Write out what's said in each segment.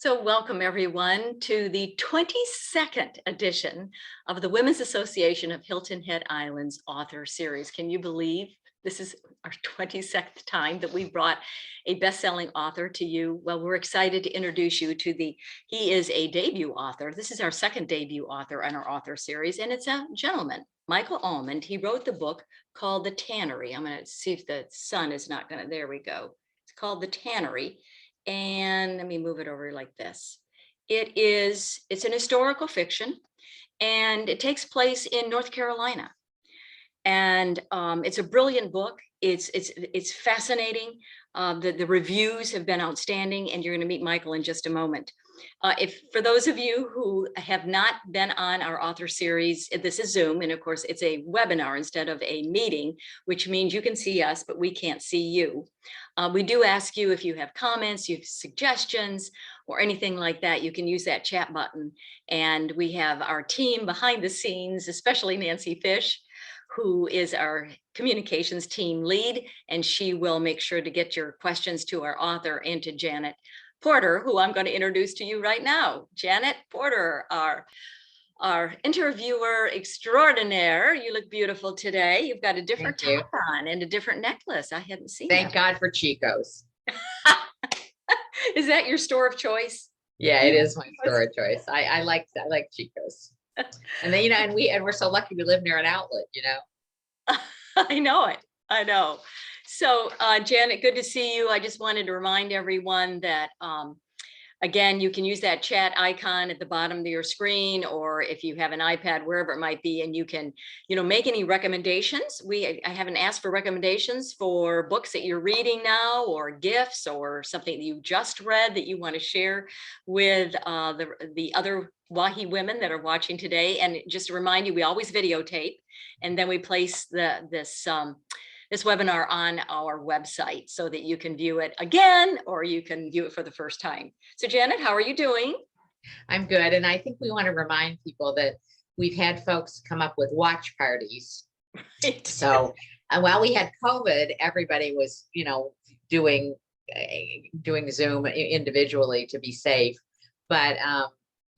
So welcome everyone to the 22nd edition of the Women's Association of Hilton Head Islands author series. Can you believe this is our 22nd time that we brought a best-selling author to you? Well, we're excited to introduce you to he is a debut author. This is our second debut author in our author series, and it's a gentleman, Michael Almond. He wrote the book called The Tannery. I'm going to see if the sun is not going to, there we go. It's called The Tannery. And let me move it over like this. It's an historical fiction, and it takes place in North Carolina. And it's a brilliant book. It's fascinating. The reviews have been outstanding, and you're going to meet Michael in just a moment. If for those of you who have not been on our author series, this is Zoom, and of course it's a webinar instead of a meeting, which means you can see us, but we can't see you. We do ask you if you have comments, you have suggestions, or anything like that, you can use that chat button. And we have our team behind the scenes, especially Nancy Fish, who is our communications team lead, and she will make sure to get your questions to our author and to Janet Porter, who I'm going to introduce to you right now. Janet Porter, our interviewer extraordinaire. You look beautiful today. You've got a different top on and a different necklace. I hadn't seen Thank God for Chico's. Is that your store of choice? Yeah, it is my store of choice. I like Chico's. And then, and we're so lucky we live near an outlet, I know it. I know. So Janet, good to see you. I just wanted to remind everyone that again, you can use that chat icon at the bottom of your screen, or if you have an iPad, wherever it might be, and you can, make any recommendations. I haven't asked for recommendations for books that you're reading now, or gifts, or something that you just read that you want to share with the other Wahi women that are watching today. And just to remind you, we always videotape, and then we place this webinar on our website so that you can view it again, or you can view it for the first time. So Janet, how are you doing? I'm good. And I think we want to remind people that we've had folks come up with watch parties. Right. So while we had COVID, everybody was, doing Zoom individually to be safe. But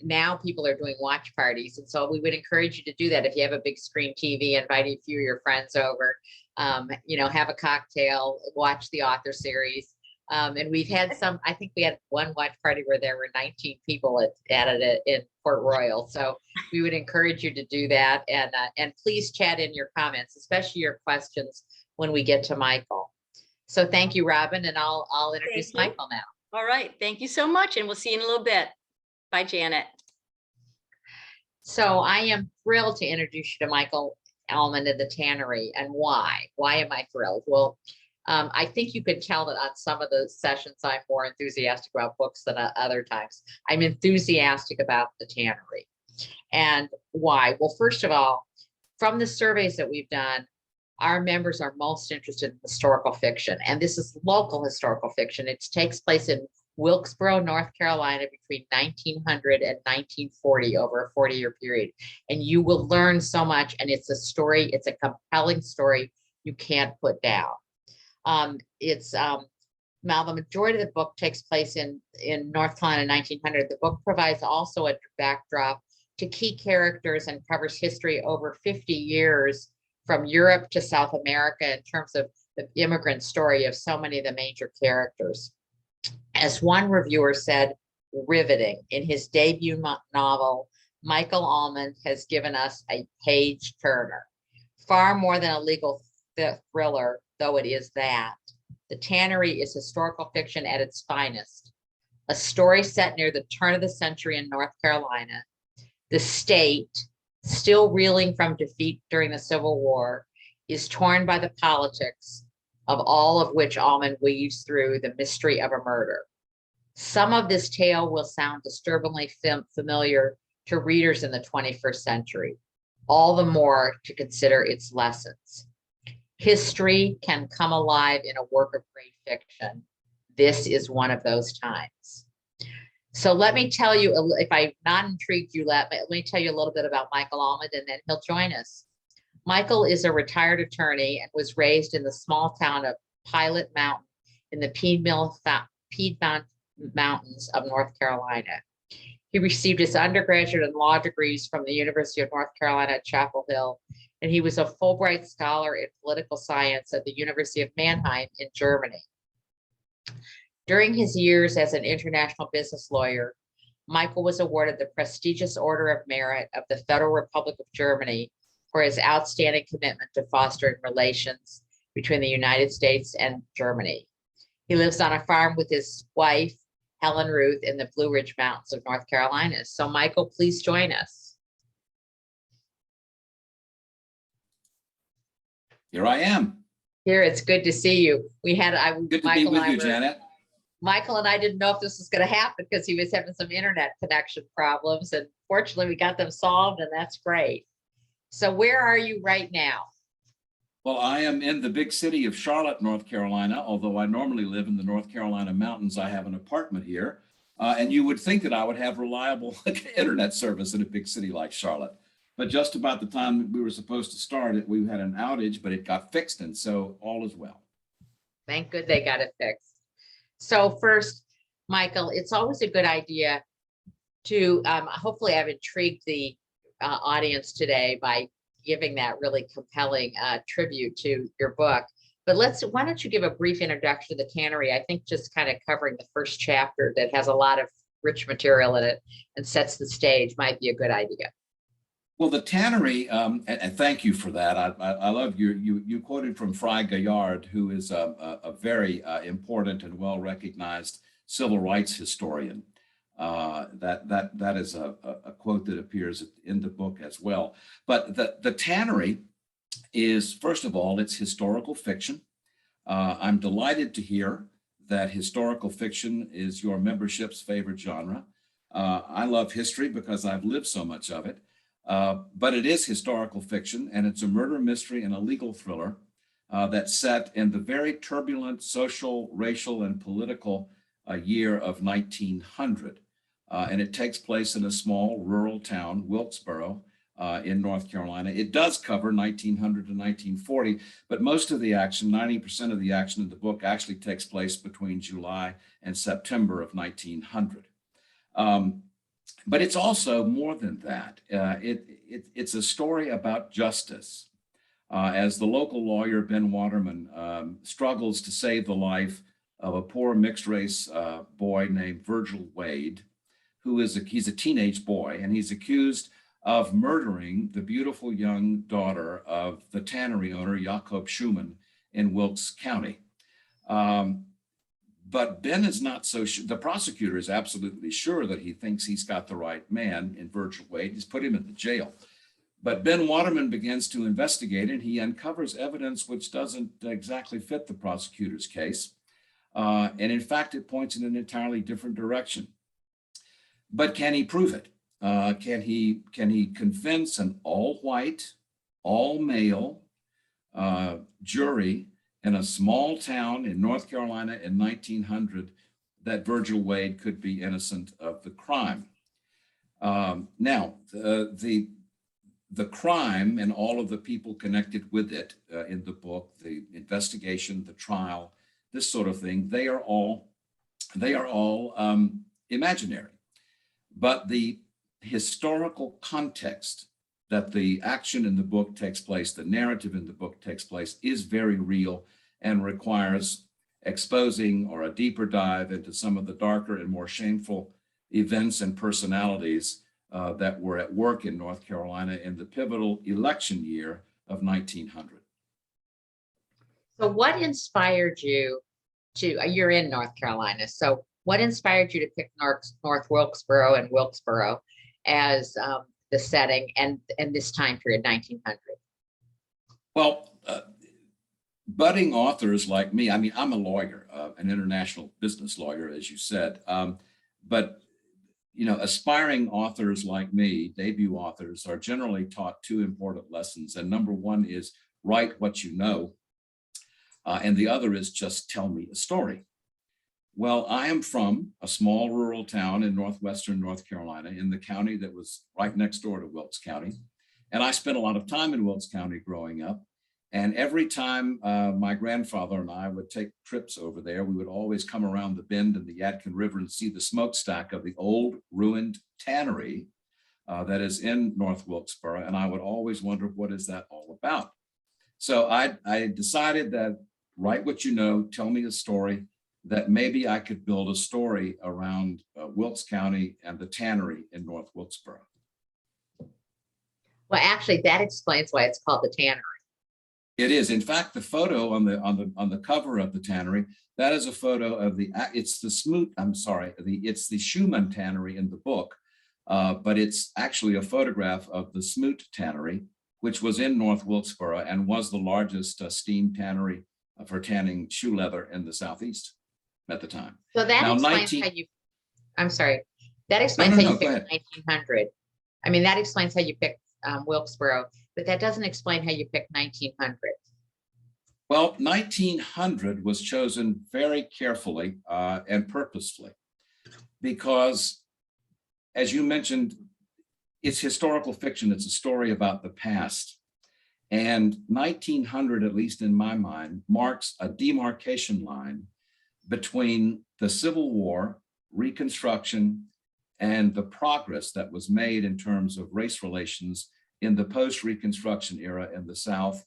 now people are doing watch parties. And so we would encourage you to do that. If you have a big screen TV, invite a few of your friends over, have a cocktail, watch the author series. And we've had I think we had one watch party where there were 19 people at it in Port Royal. So we would encourage you to do that. And please chat in your comments, especially your questions when we get to Michael. So thank you, Robin, and I'll introduce Michael now. All right. Thank you so much. And we'll see you in a little bit. Bye, Janet. So I am thrilled to introduce you to Michael Almond and the Tannery. And why? Why am I thrilled? Well, I think you can tell that on some of the sessions I'm more enthusiastic about books than other times. I'm enthusiastic about the Tannery. And why? Well, first of all, from the surveys that we've done, our members are most interested in historical fiction. And this is local historical fiction. It takes place in Wilkesboro, North Carolina, between 1900 and 1940, over a 40-year period. And you will learn so much. And it's a story, it's a compelling story you can't put down. Now the majority of the book takes place in North Carolina 1900. The book provides also a backdrop to key characters and covers history over 50 years from Europe to South America in terms of the immigrant story of so many of the major characters. As one reviewer said, riveting. In his debut novel, Michael Almond has given us a page turner. Far more than a legal thriller, though it is that. The Tannery is historical fiction at its finest. A story set near the turn of the century in North Carolina. The state, still reeling from defeat during the Civil War, is torn by the politics, of all of which Almond weaves through the mystery of a murder. Some of this tale will sound disturbingly familiar to readers in the 21st century, all the more to consider its lessons. History can come alive in a work of great fiction. This is one of those times. So let me tell you, if I've not intrigued you, let me tell you a little bit about Michael Almond, and then he'll join us. Michael is a retired attorney and was raised in the small town of Pilot Mountain in the Piedmont Mountains of North Carolina. He received his undergraduate and law degrees from the University of North Carolina at Chapel Hill, and he was a Fulbright Scholar in Political Science at the University of Mannheim in Germany. During his years as an international business lawyer, Michael was awarded the prestigious Order of Merit of the Federal Republic of Germany for his outstanding commitment to fostering relations between the United States and Germany. He lives on a farm with his wife, Helen Ruth, in the Blue Ridge Mountains of North Carolina. So Michael, please join us. Here I am. Here, it's good to see you. Good to be with you, Janet. Michael and I didn't know if this was going to happen because he was having some internet connection problems, and fortunately we got them solved, and that's great. So where are you right now? Well, I am in the big city of Charlotte, North Carolina. Although I normally live in the North Carolina mountains, I have an apartment here. And you would think that I would have reliable internet service in a big city like Charlotte. But just about the time we were supposed to start it, we had an outage, but it got fixed, and so all is well. Thank good they got it fixed. So first, Michael, it's always a good idea to, hopefully I've intrigued the audience today by giving that really compelling tribute to your book. But why don't you give a brief introduction to the Tannery? I think just kind of covering the first chapter that has a lot of rich material in it and sets the stage might be a good idea. Well, the Tannery, and thank you for that. I love you quoted from Fry Gaillard, who is a very important and well-recognized civil rights historian. That is a quote that appears in the book as well. But the Tannery is, first of all, it's historical fiction. I'm delighted to hear that historical fiction is your membership's favorite genre. I love history because I've lived so much of it. But it is historical fiction, and it's a murder mystery and a legal thriller that's set in the very turbulent social, racial, and political year of 1900. And it takes place in a small rural town, Wilkesboro, in North Carolina. It does cover 1900 to 1940, but most of the action, 90% of the action in the book, actually takes place between July and September of 1900. But it's also more than that. It's a story about justice. As the local lawyer, Ben Waterman, struggles to save the life of a poor mixed race boy named Virgil Wade, he's a teenage boy, and he's accused of murdering the beautiful young daughter of the tannery owner, Jacob Schumann, in Wilkes County. But Ben is not so sure. The prosecutor is absolutely sure that he thinks he's got the right man in Virgil Wade. He's put him in the jail. But Ben Waterman begins to investigate, and he uncovers evidence which doesn't exactly fit the prosecutor's case. And in fact, it points in an entirely different direction. But can he prove it? Can he convince an all-white, all-male jury in a small town in North Carolina in 1900 that Virgil Wade could be innocent of the crime? Now, the crime and all of the people connected with it in the book, the investigation, the trial, this sort of thing, they are all imaginary. But the historical context that the action in the book takes place, the narrative in the book takes place, is very real and requires exposing or a deeper dive into some of the darker and more shameful events and personalities that were at work in North Carolina in the pivotal election year of 1900. So what inspired you you're in North Carolina, so what inspired you to pick North Wilkesboro and Wilkesboro as the setting and this time period, 1900? Well, budding authors like me, I mean, I'm a lawyer, an international business lawyer, as you said, but aspiring authors like me, debut authors, are generally taught two important lessons. And number one is write what you know. And the other is just tell me a story. Well, I am from a small rural town in northwestern North Carolina in the county that was right next door to Wilkes County. And I spent a lot of time in Wilkes County growing up. And every time my grandfather and I would take trips over there, we would always come around the bend in the Yadkin River and see the smokestack of the old ruined tannery that is in North Wilkesboro. And I would always wonder, what is that all about? So I decided that, write what you know, tell me a story, that maybe I could build a story around Wilkes County and the tannery in North Wilkesboro. Well, actually, that explains why it's called the Tannery. It is, in fact, the photo on the cover of the tannery, that is a photo of it's the Smoot, I'm sorry, it's the Schumann tannery in the book, but it's actually a photograph of the Smoot tannery, which was in North Wilkesboro and was the largest steam tannery for tanning shoe leather in the Southeast at the time. So that Now, explains how you, I'm sorry, that explains No, how you go picked 1900. I mean, that explains how you picked Wilkesboro, but that doesn't explain how you picked 1900. Well, 1900 was chosen very carefully and purposefully because, as you mentioned, it's historical fiction. It's a story about the past. And 1900, at least in my mind, marks a demarcation line between the Civil War, Reconstruction, and the progress that was made in terms of race relations in the post-Reconstruction era in the South,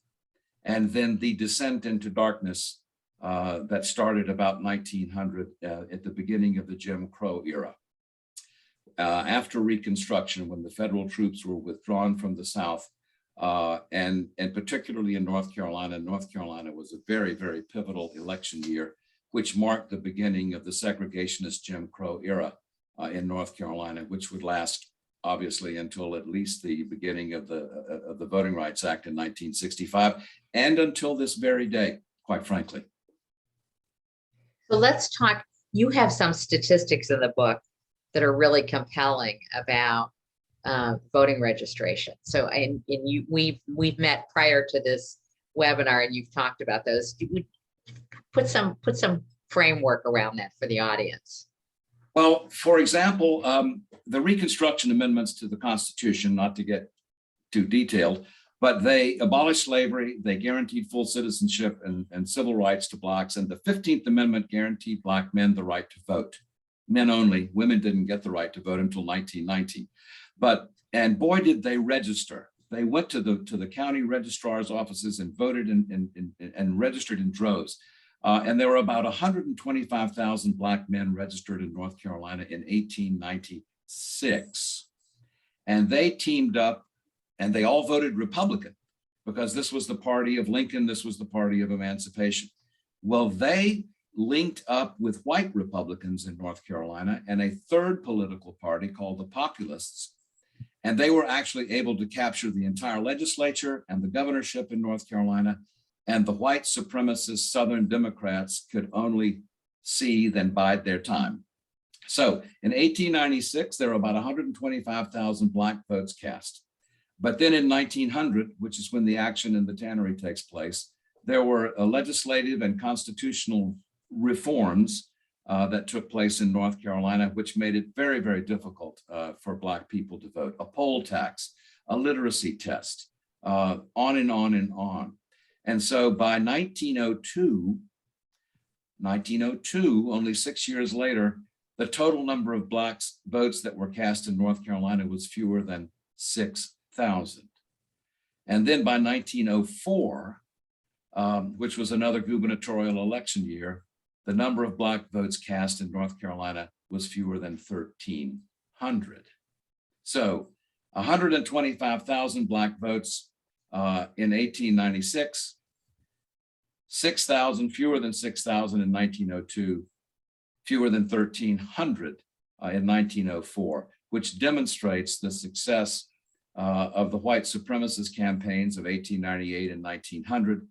and then the descent into darkness that started about 1900 at the beginning of the Jim Crow era. After Reconstruction, when the federal troops were withdrawn from the South, and particularly in North Carolina was a very, very pivotal election year, which marked the beginning of the segregationist Jim Crow era in North Carolina, which would last obviously until at least the beginning of the Voting Rights Act in 1965, and until this very day, quite frankly. So let's talk, you have some statistics in the book that are really compelling about voting registration. So, and we've met prior to this webinar, and you've talked about those. Put some framework around that for the audience. Well, for example, the Reconstruction amendments to the Constitution, not to get too detailed, but they abolished slavery, they guaranteed full citizenship and civil rights to Blacks, and the 15th Amendment guaranteed Black men the right to vote. Men only, women didn't get the right to vote until 1919. And boy, did they register. They went to the county registrar's offices and voted and registered in droves. And there were about 125,000 Black men registered in North Carolina in 1896. And they teamed up and they all voted Republican because this was the party of Lincoln, this was the party of emancipation. Well, they linked up with white Republicans in North Carolina and a third political party called the Populists. And they were actually able to capture the entire legislature and the governorship in North Carolina. And the white supremacist Southern Democrats could only seethe and bide their time. So in 1896, there were about 125,000 Black votes cast. But then in 1900, which is when the action in the tannery takes place, there were legislative and constitutional reforms that took place in North Carolina, which made it very, very difficult for Black people to vote. A poll tax, a literacy test, on and on and on. And so by 1902, only 6 years later, the total number of Blacks votes that were cast in North Carolina was fewer than 6,000. And then by 1904, which was another gubernatorial election year, the number of Black votes cast in North Carolina was fewer than 1,300. So 125,000 Black votes in 1896, 6,000, fewer than 6,000 in 1902, fewer than 1,300 in 1904, which demonstrates the success of the white supremacist campaigns of 1898 and 1900,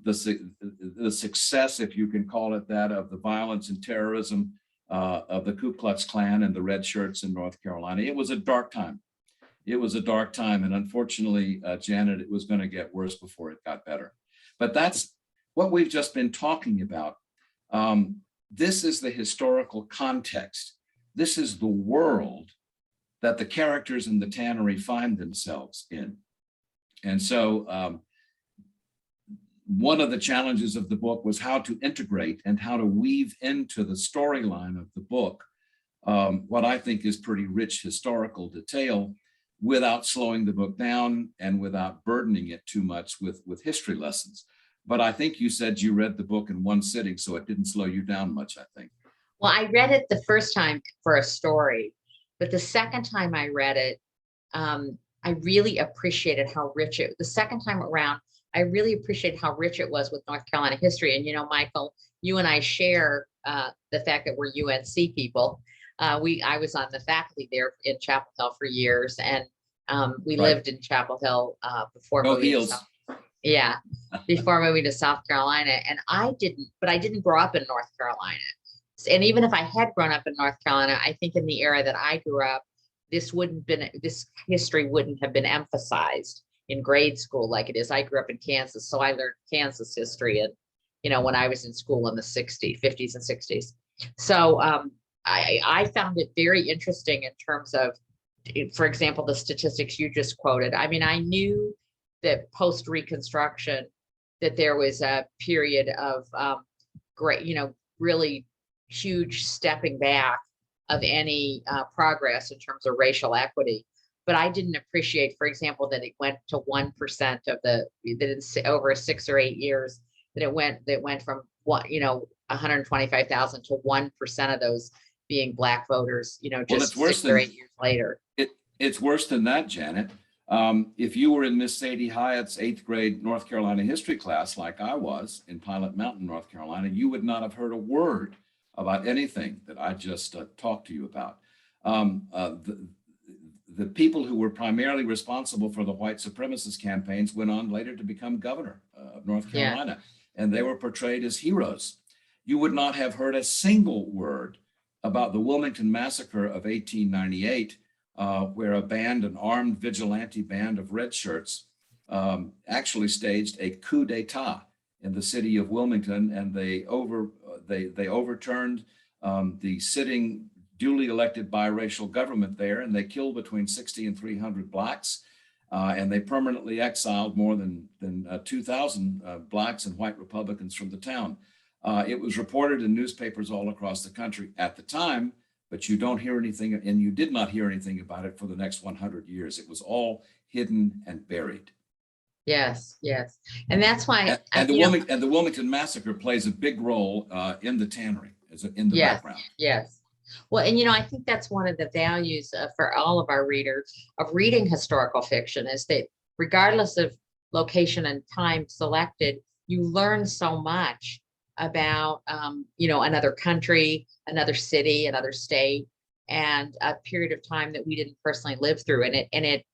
the success, if you can call it that, of the violence and terrorism of the Ku Klux Klan and the red shirts in North Carolina. It was a dark time. It was a dark time. And unfortunately, Janet, it was going to get worse before it got better. But that's what we've just been talking about. This is the historical context. This is the world that the characters in the tannery find themselves in. And so one of the challenges of the book was how to integrate and how to weave into the storyline of the book what I think is pretty rich historical detail without slowing the book down and without burdening it too much with history lessons. But I think you said you read the book in one sitting, so it didn't slow you down much, I think. Well, I read it the first time for a story, but the second time I read it, I really appreciated how rich it, the second time around, I really appreciated how rich it was with North Carolina history. And, you know, Michael, you and I share the fact that we're UNC people. I was on the faculty there in Chapel Hill for years, and we lived in Chapel Hill before moving to before moving to South Carolina. And I didn't grow up in North Carolina. And even if I had grown up in North Carolina, I think in the era that I grew up, this history wouldn't have been emphasized in grade school like it is. I grew up in Kansas, so I learned Kansas history, and you know, when I was in school in the 50s and 60s. So I found it very interesting in terms of, for example, the statistics you just quoted. I mean, I knew that post Reconstruction, that there was a period of great, you know, really huge stepping back of any progress in terms of racial equity. But I didn't appreciate, for example, that it went to 1% of that in over 6 or 8 years, that it went from 125,000 to 1% of those being Black voters, you know, just 6 or 8 years later. It's worse than that, Janet. If you were in Miss Sadie Hyatt's 8th grade North Carolina history class, like I was in Pilot Mountain, North Carolina, you would not have heard a word about anything that I just talked to you about. The people who were primarily responsible for the white supremacist campaigns went on later to become governor of North Carolina, and they were portrayed as heroes. You would not have heard a single word about the Wilmington Massacre of 1898, where an armed vigilante band of red shirts actually staged a coup d'etat in the city of Wilmington, and they overturned the sitting duly elected biracial government there, and they killed between 60 and 300 Blacks, and they permanently exiled more than 2,000 Blacks and white Republicans from the town. It was reported in newspapers all across the country at the time, but you don't hear anything, and you did not hear anything about it for the next 100 years. It was all hidden and buried. Yes, yes. And that's why. And the Wilmington Massacre plays a big role in the Tannery, in the background. Yes. Well, and you know, I think that's one of the values for all of our readers of reading historical fiction, is that regardless of location and time selected, you learn so much about, you know, another country, another city, another state, and a period of time that we didn't personally live through. And it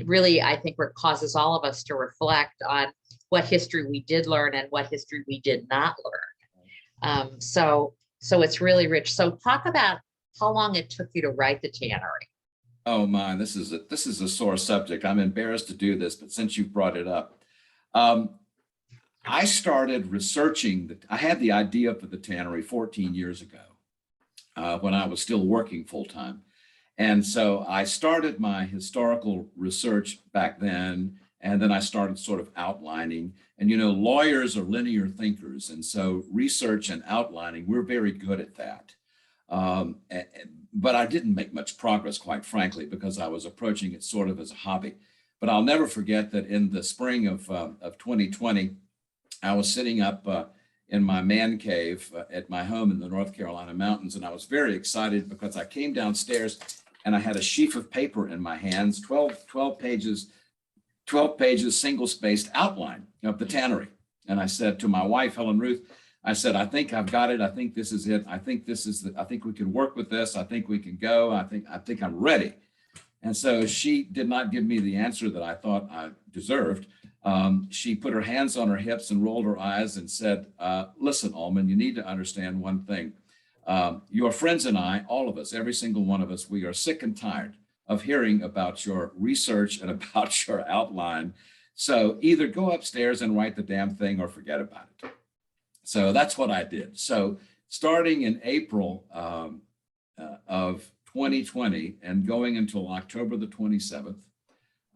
really, I think, causes all of us to reflect on what history we did learn and what history we did not learn. So it's really rich. So talk about how long it took you to write the Tannery. Oh man, this is a sore subject. I'm embarrassed to do this, but since you've brought it up, I started researching. I had the idea for the Tannery 14 years ago when I was still working full time. And so I started my historical research back then, and then I started sort of outlining. And, you know, lawyers are linear thinkers. And so research and outlining, we're very good at that. But I didn't make much progress, quite frankly, because I was approaching it sort of as a hobby. But I'll never forget that in the spring of 2020, I was sitting up in my man cave at my home in the North Carolina mountains. And I was very excited because I came downstairs and I had a sheaf of paper in my hands, 12 pages, single-spaced outline of the Tannery. And I said to my wife, Helen Ruth, I said, I think I've got it. I think this is it. I think we can work with this. I think we can go. I think I'm ready. And so she did not give me the answer that I thought I deserved. She put her hands on her hips and rolled her eyes and said, listen, Almond, you need to understand one thing. Your friends and I, all of us, every single one of us, we are sick and tired of hearing about your research and about your outline. So either go upstairs and write the damn thing or forget about it. So that's what I did. So starting in April of 2020 and going until October the 27th,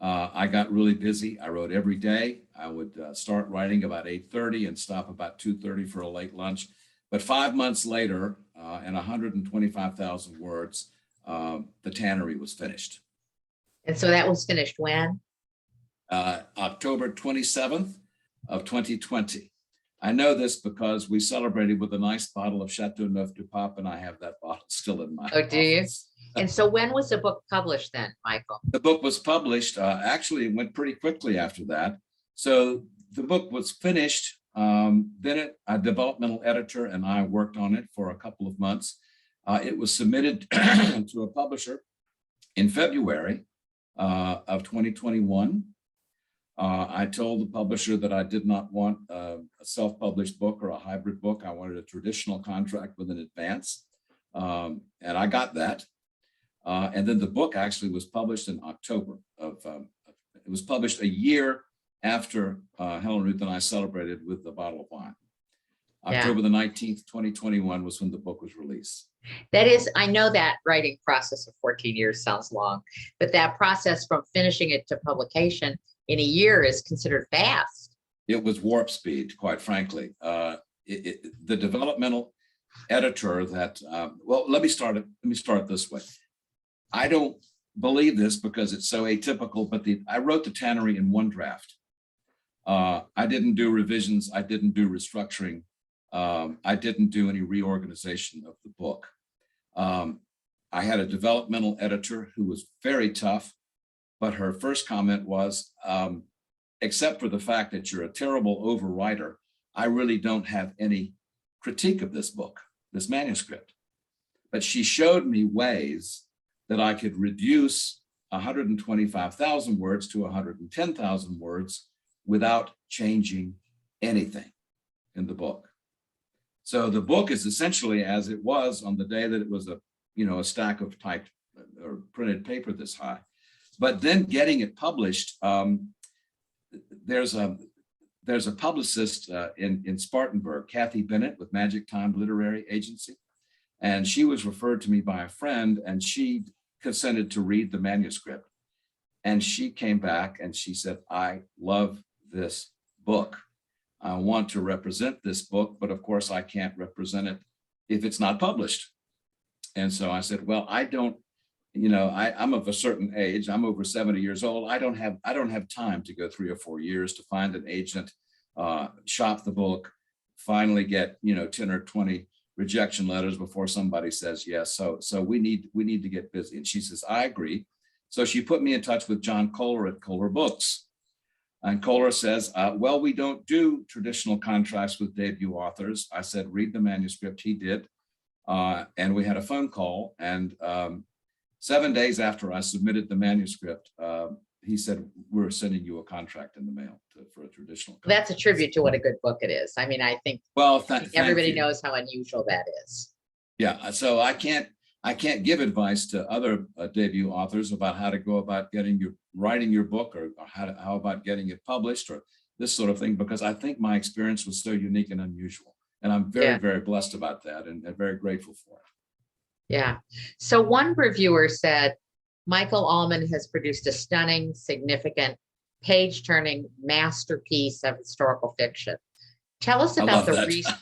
I got really busy. I wrote every day. I would start writing about 8:30 and stop about 2:30 for a late lunch. But 5 months later, and 125,000 words, the Tannery was finished. And so that was finished when? October 27th of 2020. I know this because we celebrated with a nice bottle of Chateau Neuf du Pape, and I have that bottle still in my Oh, do you? office. And so when was the book published then, Michael? The book was published, actually it went pretty quickly after that. So the book was finished. Then a developmental editor and I worked on it for a couple of months. It was submitted to a publisher in February of 2021. I told the publisher that I did not want a self-published book or a hybrid book. I wanted a traditional contract with an advance. And I got that. And then the book actually was published in October it was published a year after Helen Ruth and I celebrated with the bottle of wine. Yeah. October the 19th, 2021 was when the book was released. That is, I know that writing process of 14 years sounds long, but that process from finishing it to publication in a year is considered fast. It was warp speed, quite frankly. The developmental editor that, well, let me start this way. I don't believe this because it's so atypical, but I wrote the Tannery in one draft. I didn't do revisions. I didn't do restructuring. I didn't do any reorganization of the book. I had a developmental editor who was very tough, but her first comment was, except for the fact that you're a terrible overwriter, I really don't have any critique of this book, this manuscript. But she showed me ways that I could reduce 125,000 words to 110,000 words without changing anything in the book. So the book is essentially as it was on the day that it was a stack of typed or printed paper this high. But then getting it published, there's a publicist in Spartanburg, Kathy Bennett with Magic Time Literary Agency. And she was referred to me by a friend, and she consented to read the manuscript. And she came back and she said, I love this book. I want to represent this book, but of course I can't represent it if it's not published. And so I said, well, I don't, I'm of a certain age. I'm over 70 years old. I don't have time to go 3 or 4 years to find an agent, shop the book, finally get 10 or 20 rejection letters before somebody says yes. So we need to get busy. And she says, I agree. So she put me in touch with John Kohler at Kohler Books. And Kohler says, well, we don't do traditional contracts with debut authors. I said, read the manuscript. He did. And we had a phone call. And 7 days after I submitted the manuscript, he said, we're sending you a contract in the mail for a traditional contract. That's a tribute to what a good book it is. I mean, I think everybody knows how unusual that is. Yeah, so I can't give advice to other debut authors about how to go about writing your book or how about getting it published or this sort of thing, because I think my experience was so unique and unusual. And I'm very, very blessed about that and very grateful for it. Yeah. So one reviewer said, Michael Almond has produced a stunning, significant, page-turning masterpiece of historical fiction. Tell us about the reason.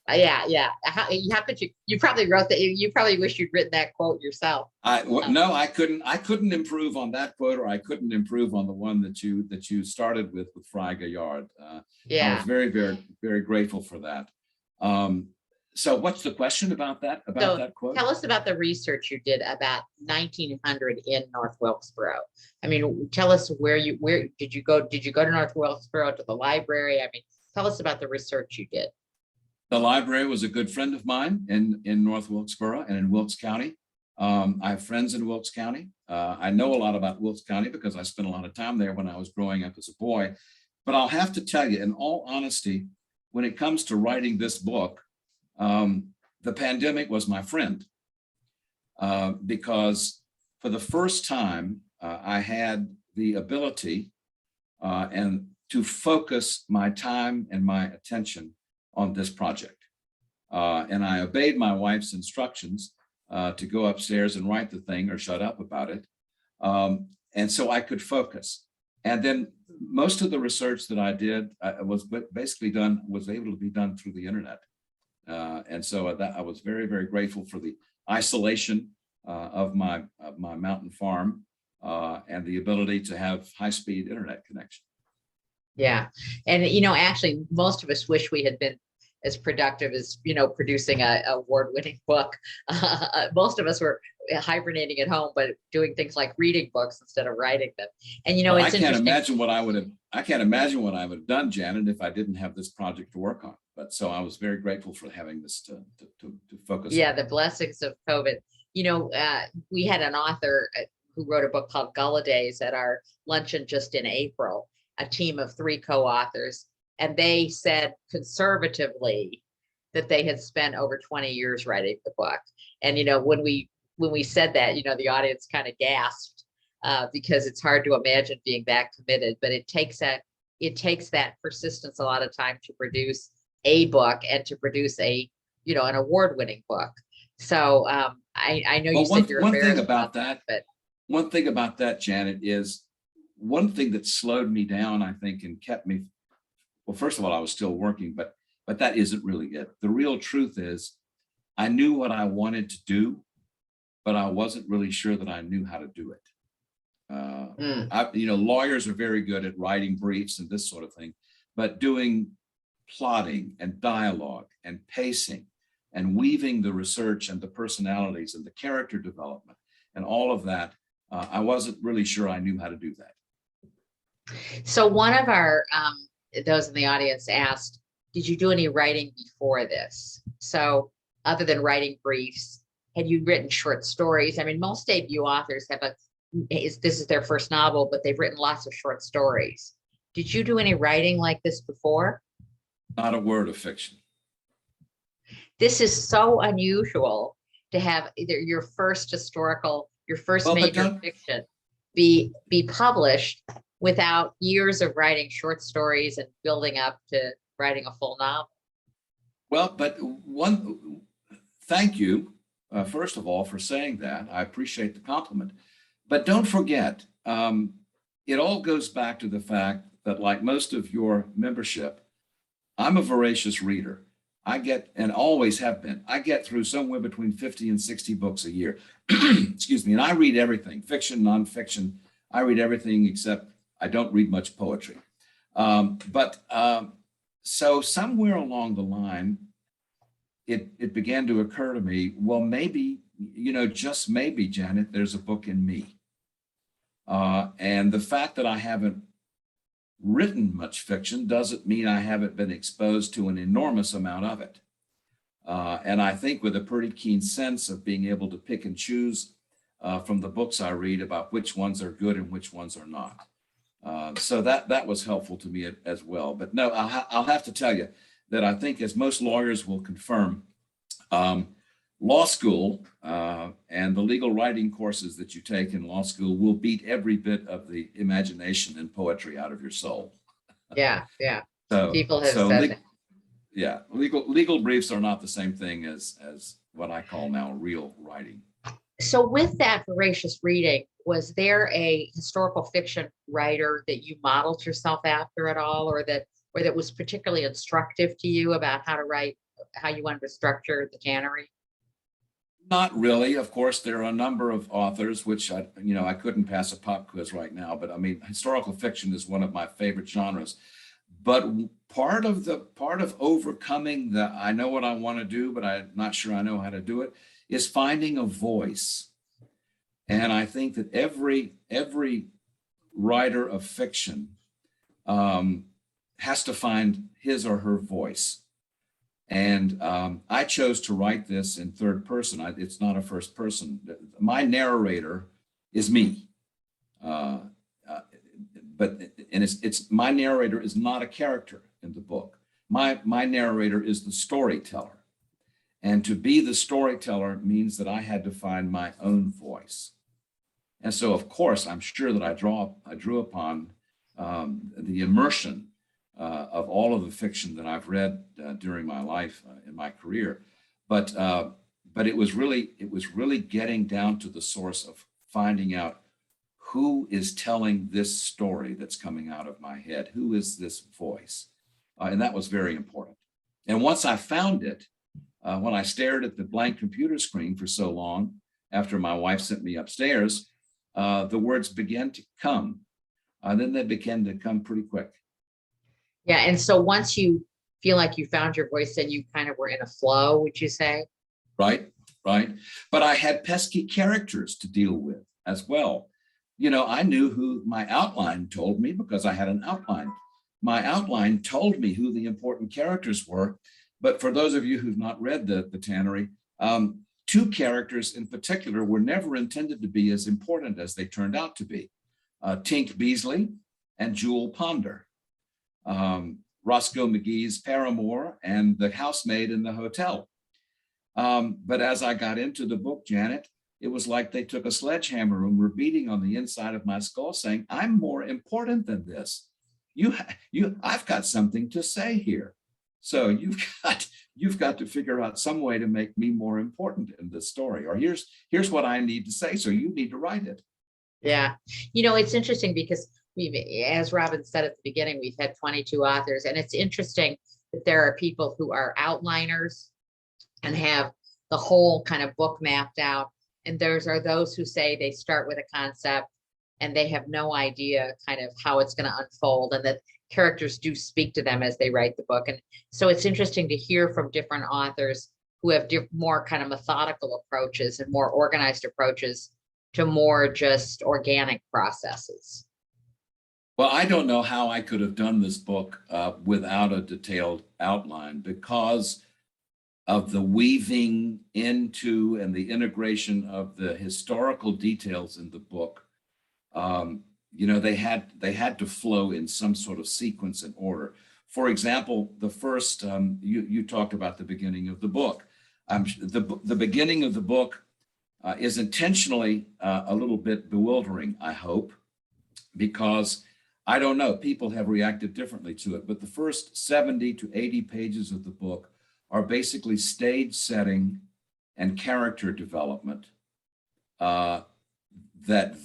Yeah. How could you probably wrote that. You probably wish you'd written that quote yourself. No, I couldn't improve on that quote, or I couldn't improve on the one that you started with Fry Gaillard. I was very, very, very grateful for that. So what's the question about that quote? Tell us about the research you did about 1900 in North Wilkesboro. I mean, tell us where did you go? Did you go to North Wilkesboro to the library? I mean, tell us about the research you did. The library was a good friend of mine in North Wilkesboro and in Wilkes County. I have friends in Wilkes County. I know a lot about Wilkes County because I spent a lot of time there when I was growing up as a boy. But I'll have to tell you, in all honesty, when it comes to writing this book, the pandemic was my friend because for the first time, I had the ability and to focus my time and my attention on this project. And I obeyed my wife's instructions to go upstairs and write the thing or shut up about it. And so I could focus. And then most of the research that I did was able to be done through the internet. And so I was very, very grateful for the isolation of my mountain farm and the ability to have high-speed internet connection. Yeah. And, actually, most of us wish we had been as productive as, producing a award-winning book. Most of us were hibernating at home, but doing things like reading books instead of writing them. And, Well, it's I can't interesting. imagine what I would have done, Janet, if I didn't have this project to work on. But so I was very grateful for having this to focus. Yeah, the blessings of COVID. We had an author who wrote a book called Gullah Days at our luncheon just in April, a team of 3 co-authors. And they said conservatively that they had spent over 20 years writing the book. And, when we said that, the audience kind of gasped because it's hard to imagine being that committed, but it takes that persistence a lot of time to produce a book and to produce an award-winning book. So I know you said you're one thing embarrassed about that, but one thing about that, Janet, is one thing that slowed me down, I think, and kept me, well, first of all, I was still working, but that isn't really it. The real truth is I knew what I wanted to do, but I wasn't really sure that I knew how to do it. Lawyers are very good at writing briefs and this sort of thing, but doing plotting and dialogue and pacing and weaving the research and the personalities and the character development and all of that, I wasn't really sure I knew how to do that. So one of our, those in the audience asked, did you do any writing before this? So other than writing briefs, had you written short stories? I mean, most debut authors have this is their first novel, but they've written lots of short stories. Did you do any writing like this before? Not a word of fiction. This is so unusual to have either your first major fiction be published without years of writing short stories and building up to writing a full novel. Well, but thank you, first of all, for saying that. I appreciate the compliment. But don't forget, it all goes back to the fact that, like most of your membership, I'm a voracious reader. I get, and always have been, I get through somewhere between 50 and 60 books a year. Excuse me. And I read everything, fiction, nonfiction. I read everything except I don't read much poetry. So somewhere along the line, it began to occur to me, well, maybe, just maybe, Janet, there's a book in me. And the fact that I haven't written much fiction doesn't mean I haven't been exposed to an enormous amount of it. And I think with a pretty keen sense of being able to pick and choose from the books I read about which ones are good and which ones are not. So that was helpful to me as well. But no, I'll have to tell you that I think, as most lawyers will confirm, law school and the legal writing courses that you take in law school will beat every bit of the imagination and poetry out of your soul. Yeah. So people have said that. Yeah, legal briefs are not the same thing as what I call now real writing. So with that voracious reading, was there a historical fiction writer that you modeled yourself after at all, or that was particularly instructive to you about how to write, how you wanted to structure the Tannery? Not really. Of course, there are a number of authors, which I couldn't pass a pop quiz right now, but I mean, historical fiction is one of my favorite genres. But part of overcoming the, I know what I want to do, but I'm not sure I know how to do it, is finding a voice. And I think that every writer of fiction has to find his or her voice. And I chose to write this in third person. It's not a first person. My narrator is me. It's my narrator is not a character in the book. My narrator is the storyteller. And to be the storyteller means that I had to find my own voice. And so, of course, I'm sure that I drew upon the immersion of all of the fiction that I've read during my life in my career, but it was really getting down to the source of finding out who is telling this story that's coming out of my head? Who is this voice? And that was very important. And once I found it, when I stared at the blank computer screen for so long, after my wife sent me upstairs, the words began to come. Then they began to come pretty quick. Yeah. And so once you feel like you found your voice, then you kind of were in a flow, would you say? Right, right. But I had pesky characters to deal with as well. You know, I knew who my outline told me because I had an outline. My outline told me who the important characters were. But for those of you who've not read the Tannery, two characters in particular were never intended to be as important as they turned out to be. Tink Beasley and Jewel Ponder. Roscoe McGee's paramour and the housemaid in the hotel. But as I got into the book, Janet, it was like they took a sledgehammer and were beating on the inside of my skull saying, I'm more important than this. I've got something to say here. So you've got to figure out some way to make me more important in this story, or here's what I need to say. So you need to write it. Yeah. You know, it's interesting because as Robin said at the beginning, we've had 22 authors, and it's interesting that there are people who are outliners and have the whole kind of book mapped out. And are those who say they start with a concept and they have no idea kind of how it's going to unfold, and that characters do speak to them as they write the book. And so it's interesting to hear from different authors who have more kind of methodical approaches and more organized approaches to more just organic processes. Well, I don't know how I could have done this book without a detailed outline, because of the weaving into and the integration of the historical details in the book. You know, they had to flow in some sort of sequence and order. For example, the first, you talked about the beginning of the book. The beginning of the book is intentionally a little bit bewildering, I hope, because I don't know, people have reacted differently to it, but the first 70 to 80 pages of the book are basically stage setting and character development that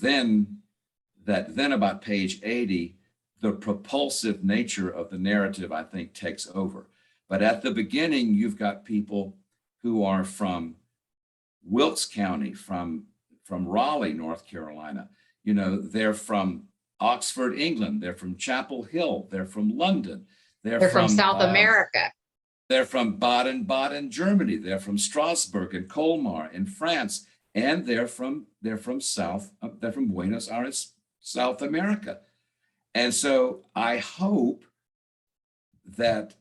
then about page 80, the propulsive nature of the narrative, I think, takes over. But at the beginning, you've got people who are from Wilkes County, from Raleigh, North Carolina. You know, they're from Oxford, England. They're from Chapel Hill. They're from London. They're from South America. They're from Baden-Baden, Germany. They're from Strasbourg and Colmar in France. And they're from Buenos Aires, South America. And so I hope that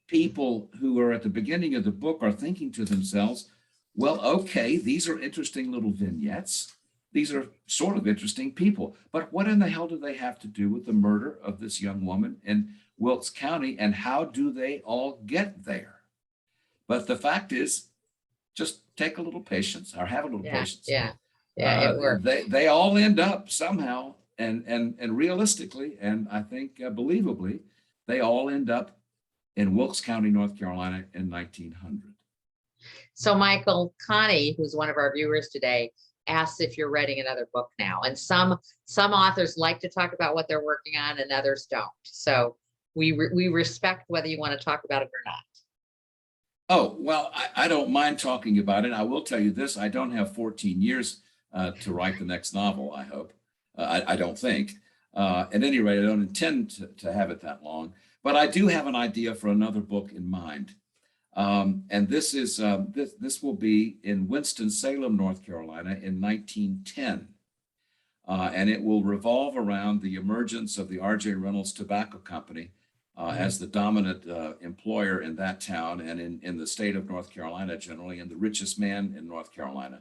people who are at the beginning of the book are thinking to themselves, well, okay, these are interesting little vignettes. These are sort of interesting people, but what in the hell do they have to do with the murder of this young woman in Wilkes County, and how do they all get there? But the fact is, just take a little patience, or have a little patience. Yeah, it works. They all end up somehow, and realistically, and I think believably, they all end up in Wilkes County, North Carolina in 1900. So Michael, Connie, who's one of our viewers today, asks if you're writing another book now. And some authors like to talk about what they're working on and others don't. So we respect whether you want to talk about it or not. Oh, well, I don't mind talking about it. I will tell you this, I don't have 14 years to write the next novel, I hope. I don't think. At any rate, I don't intend to have it that long. But I do have an idea for another book in mind. And this is this will be in Winston-Salem, North Carolina in 1910. And it will revolve around the emergence of the R.J. Reynolds Tobacco Company as the dominant employer in that town and in the state of North Carolina generally, and the richest man in North Carolina.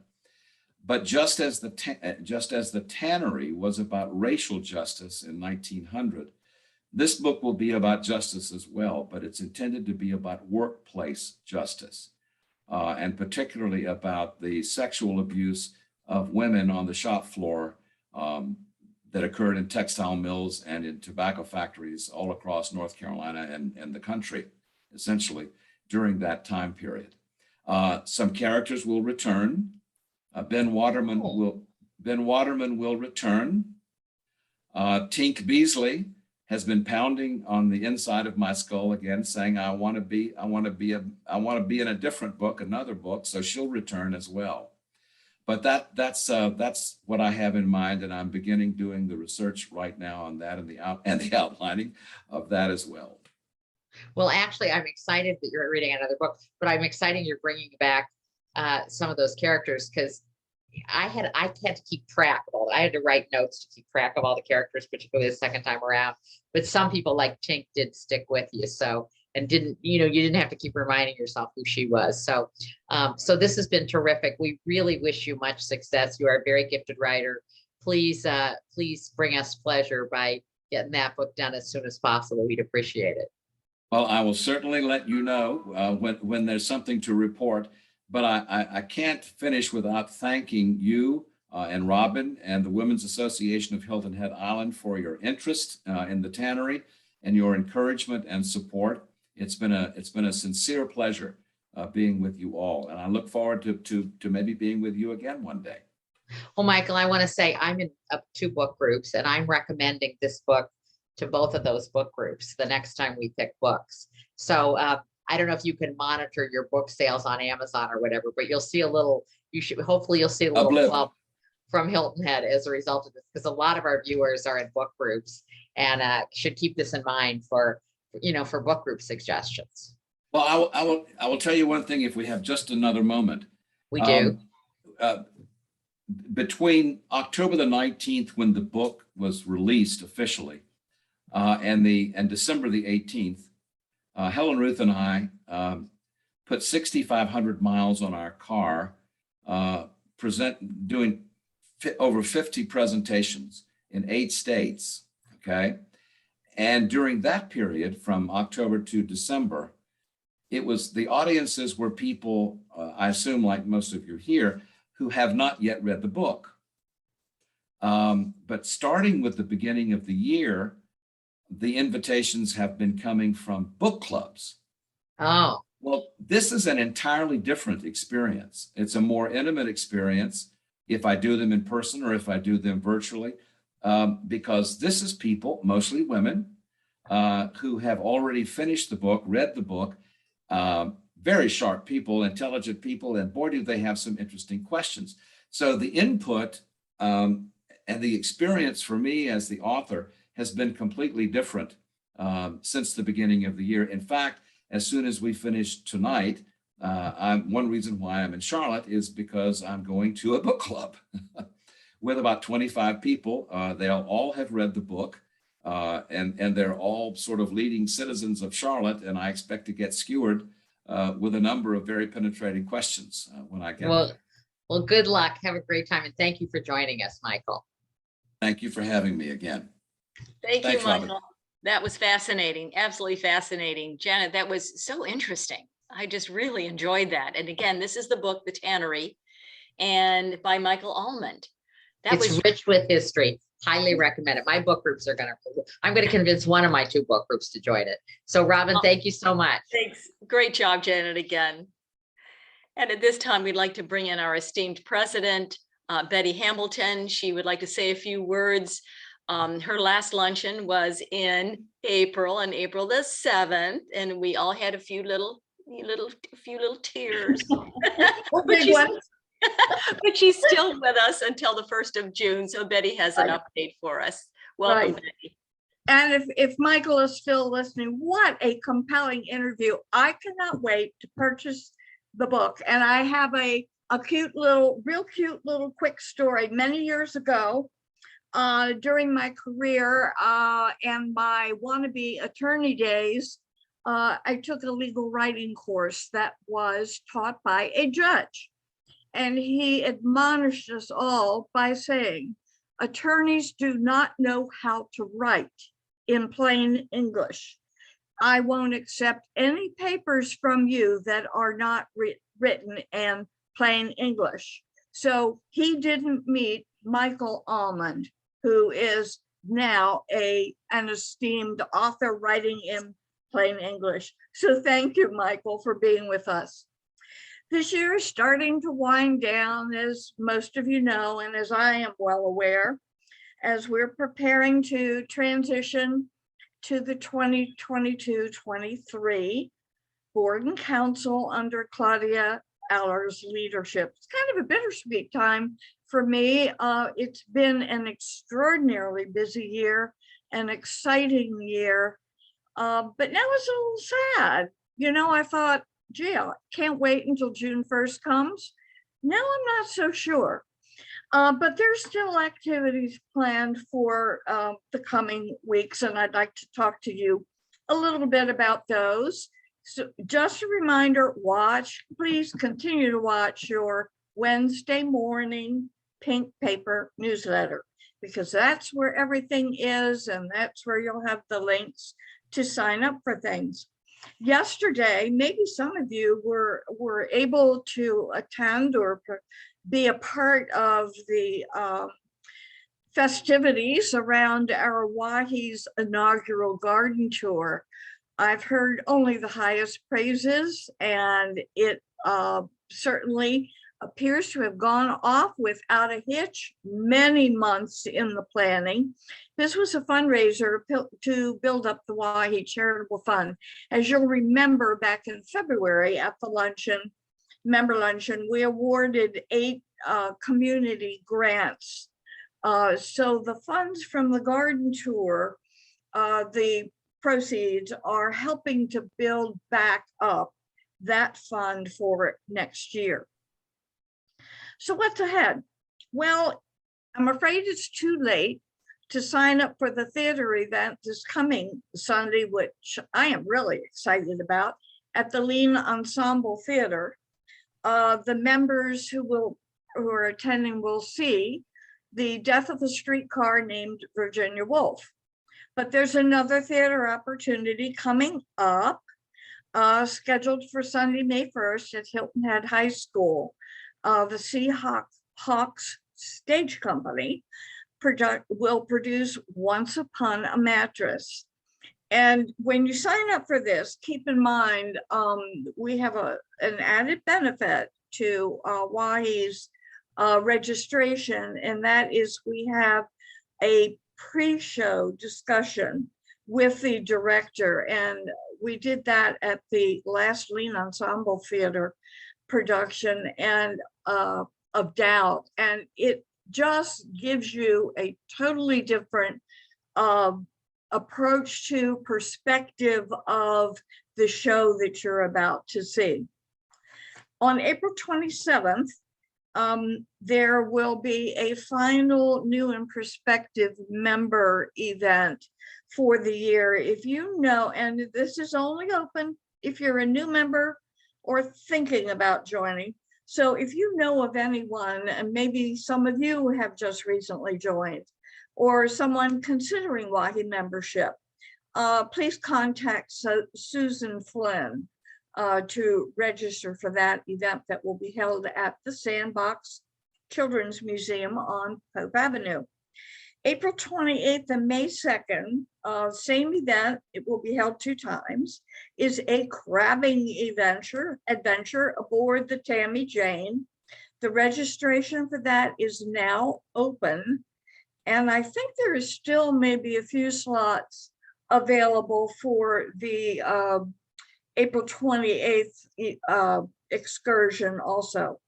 But just as the Tannery was about racial justice in 1900, this book will be about justice as well, but it's intended to be about workplace justice, and particularly about the sexual abuse of women on the shop floor that occurred in textile mills and in tobacco factories all across North Carolina and the country, essentially, during that time period. Some characters will return. Ben Waterman Ben Waterman will return. Tink Beasley has been pounding on the inside of my skull again, saying, I want to be in a different book, another book. So she'll return as well. But that's what I have in mind, and I'm beginning doing the research right now on that and the outlining of that as well. Well, actually, I'm excited that you're reading another book, but I'm excited you're bringing back some of those characters, because I had to keep track of all that. I had to write notes to keep track of all the characters, particularly the second time around. But some people like Tink did stick with you. So, and you didn't have to keep reminding yourself who she was. So, so this has been terrific. We really wish you much success. You are a very gifted writer. Please, please bring us pleasure by getting that book done as soon as possible. We'd appreciate it. Well, I will certainly let you know when there's something to report. But I can't finish without thanking you and Robin and the Women's Association of Hilton Head Island for your interest in the Tannery and your encouragement and support. It's been a sincere pleasure being with you all, and I look forward to maybe being with you again one day. Well, Michael, I want to say I'm in 2 book groups, and I'm recommending this book to both of those book groups the next time we pick books. So I don't know if you can monitor your book sales on Amazon or whatever, but you'll see hopefully you'll see a little club from Hilton Head as a result of this, because a lot of our viewers are in book groups and should keep this in mind for book group suggestions. Well, I will tell you one thing if we have just another moment. We do. Between October the 19th, when the book was released officially, and December the 18th, Helen Ruth and I put 6,500 miles on our car, doing over 50 presentations in 8 states, okay? And during that period, from October to December, the audiences were people, I assume like most of you here, who have not yet read the book. But starting with the beginning of the year, the invitations have been coming from book clubs. Oh. Well, this is an entirely different experience. It's a more intimate experience if I do them in person or if I do them virtually, because this is people, mostly women, who have already finished the book, read the book, very sharp people, intelligent people, and boy, do they have some interesting questions. So the input and the experience for me as the author has been completely different since the beginning of the year. In fact, as soon as we finish tonight, one reason why I'm in Charlotte is because I'm going to a book club with about 25 people. They'll all have read the book, and they're all sort of leading citizens of Charlotte, and I expect to get skewered with a number of very penetrating questions when I get there. Well, good luck. Have a great time, and thank you for joining us, Michael. Thank you for having me again. Thanks, you, Michael. Robin. That was fascinating. Absolutely fascinating. Janet, that was so interesting. I just really enjoyed that. And again, this is the book, The Tannery, and by Michael Almond. It's rich with history. Highly recommend it. My book groups I'm going to convince one of my 2 book groups to join it. So Robin, thank you so much. Thanks. Great job, Janet, again. And at this time, we'd like to bring in our esteemed president, Betty Hamilton. She would like to say a few words. Her last luncheon was in April, on April the 7th, and we all had a few little tears. But she's still with us until the 1st of June. So Betty has an update for us. Welcome, Betty. And if Michael is still listening, what a compelling interview. I cannot wait to purchase the book. And I have a real cute little quick story. Many years ago, during my career and my wannabe attorney days, I took a legal writing course that was taught by a judge. And he admonished us all by saying, attorneys do not know how to write in plain English. I won't accept any papers from you that are not written in plain English. So he didn't meet Michael Almond, who is now an esteemed author writing in plain English. So thank you, Michael, for being with us. This year is starting to wind down, as most of you know, and as I am well aware, as we're preparing to transition to the 2022-23 Board and Council under Claudia Aller's leadership. It's kind of a bittersweet time for me. It's been an extraordinarily busy year, an exciting year, but now it's a little sad. You know, I thought, gee, I can't wait until June 1st comes. Now I'm not so sure. But there's still activities planned for the coming weeks, and I'd like to talk to you a little bit about those. So just a reminder, please continue to watch your Wednesday morning pink paper newsletter, because that's where everything is, and that's where you'll have the links to sign up for things. Yesterday, maybe some of you were able to attend or be a part of the festivities around our Wahi's inaugural garden tour. I've heard only the highest praises, and it certainly appears to have gone off without a hitch, many months in the planning. This was a fundraiser to build up the Wahi Charitable Fund. As you'll remember, back in February at the member luncheon, we awarded 8 community grants. So the funds from the garden tour, the proceeds are helping to build back up that fund for next year. So what's ahead? Well, I'm afraid it's too late to sign up for the theater event this coming Sunday, which I am really excited about, at the Lean Ensemble Theater. The members who are attending will see The Death of a Streetcar Named Virginia Woolf. But there's another theater opportunity coming up, scheduled for Sunday, May 1st at Hilton Head High School. The Seahawks Stage Company will produce Once Upon a Mattress. And when you sign up for this, keep in mind, we have an added benefit to Wahi's registration, and that is we have a pre-show discussion with the director, and we did that at the last Lean Ensemble Theater production and of Doubt, and it just gives you a totally different approach to perspective of the show that you're about to see. On April 27th, there will be a final new and prospective member event for the year. If you know, and this is only open if you're a new member or thinking about joining. So if you know of anyone, and maybe some of you have just recently joined, or someone considering Wahi membership, please contact Susan Flynn to register for that event that will be held at the Sandbox Children's Museum on Pope Avenue. April 28th and May 2nd, same event, it will be held 2 times, is a crabbing adventure aboard the Tammy Jane. The registration for that is now open, and I think there is still maybe a few slots available for the April 28th excursion also.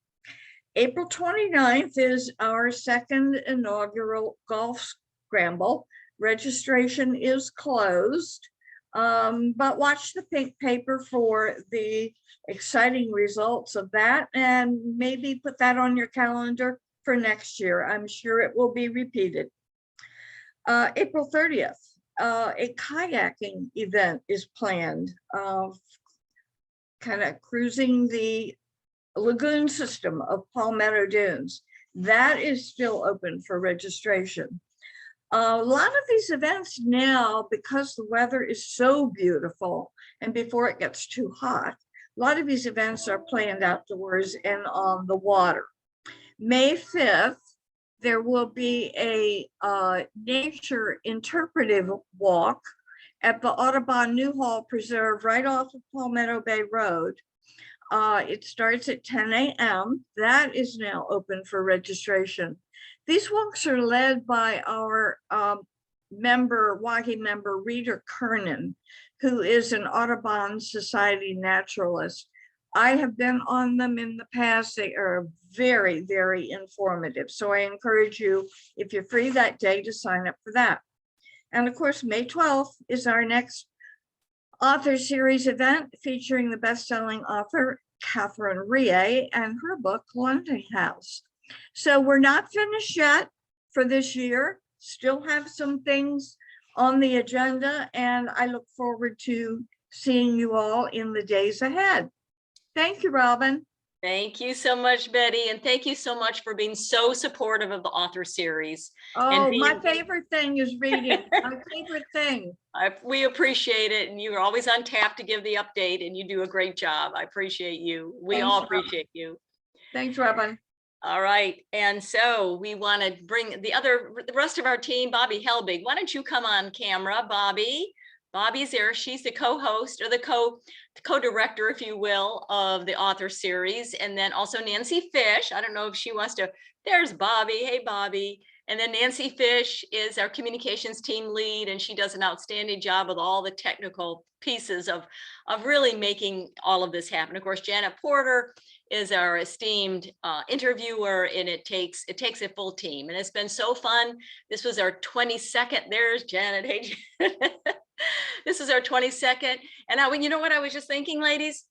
April 29th is our second inaugural golf scramble. Registration is closed, but watch the pink paper for the exciting results of that, and maybe put that on your calendar for next year. I'm sure it will be repeated. April 30th, a kayaking event is planned, kind of cruising the lagoon system of Palmetto Dunes. That is still open for registration. A lot of these events now, because the weather is so beautiful and before it gets too hot, a lot of these events are planned outdoors and on the water. May 5th, there will be a nature interpretive walk at the Audubon Newhall Preserve right off of Palmetto Bay Road. It starts at 10 a.m. That is now open for registration. These walks are led by our WAGI member, Rita Kernan, who is an Audubon Society naturalist. I have been on them in the past. They are very, very informative. So I encourage you, if you're free that day, to sign up for that. And of course, May 12th is our next author series event featuring the best-selling author, Catherine Rie, and her book, London House. So we're not finished yet for this year. Still have some things on the agenda, and I look forward to seeing you all in the days ahead. Thank you, Robin. Thank you so much, Betty. And thank you so much for being so supportive of the author series. Oh, being- my favorite thing is reading. My favorite thing. We appreciate it. And you're always on tap to give the update, and you do a great job. I appreciate you. We Thanks, all Robin. appreciate you. Thanks, Robin. All right. And so we want to bring the rest of our team. Bobby Helbig, why don't you come on camera, Bobby? Bobby's there. She's the co-host, or the co-director, if you will, of the author series. And then also Nancy Fish. I don't know if she wants to. There's Bobby. Hey, Bobby. And then Nancy Fish is our communications team lead, and she does an outstanding job with all the technical pieces of really making all of this happen. Of course, Janet Porter is our esteemed interviewer, and it takes a full team. And it's been so fun. This was our 22nd. There's Janet. Hey, Janet. This is our 22nd. And you know what I was just thinking, ladies?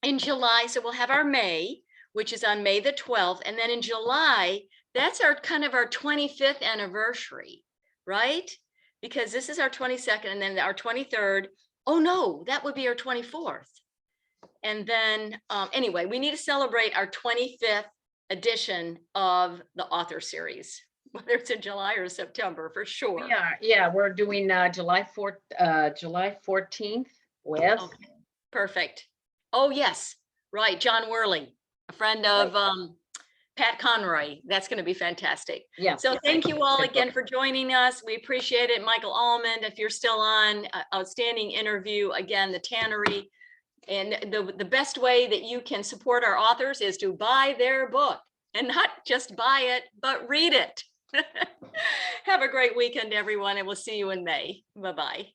In July, so we'll have our May, which is on May the 12th. And then in July, that's our kind of our 25th anniversary, right? Because this is our 22nd, and then our 23rd. Oh no, that would be our 24th. And then anyway, we need to celebrate our 25th edition of the author series, whether it's in July or September, for sure. Yeah, we're doing July 14th with Okay, perfect. Oh, yes, right. John Worley, a friend of Pat Conroy. That's going to be fantastic. yeah. So thank you all Good again book. for joining us. We appreciate it. Michael Almond, if you're still on, outstanding interview. Again, the Tannery. And the best way that you can support our authors is to buy their book, and not just buy it, but read it. Have a great weekend, everyone, and we'll see you in May. Bye-bye.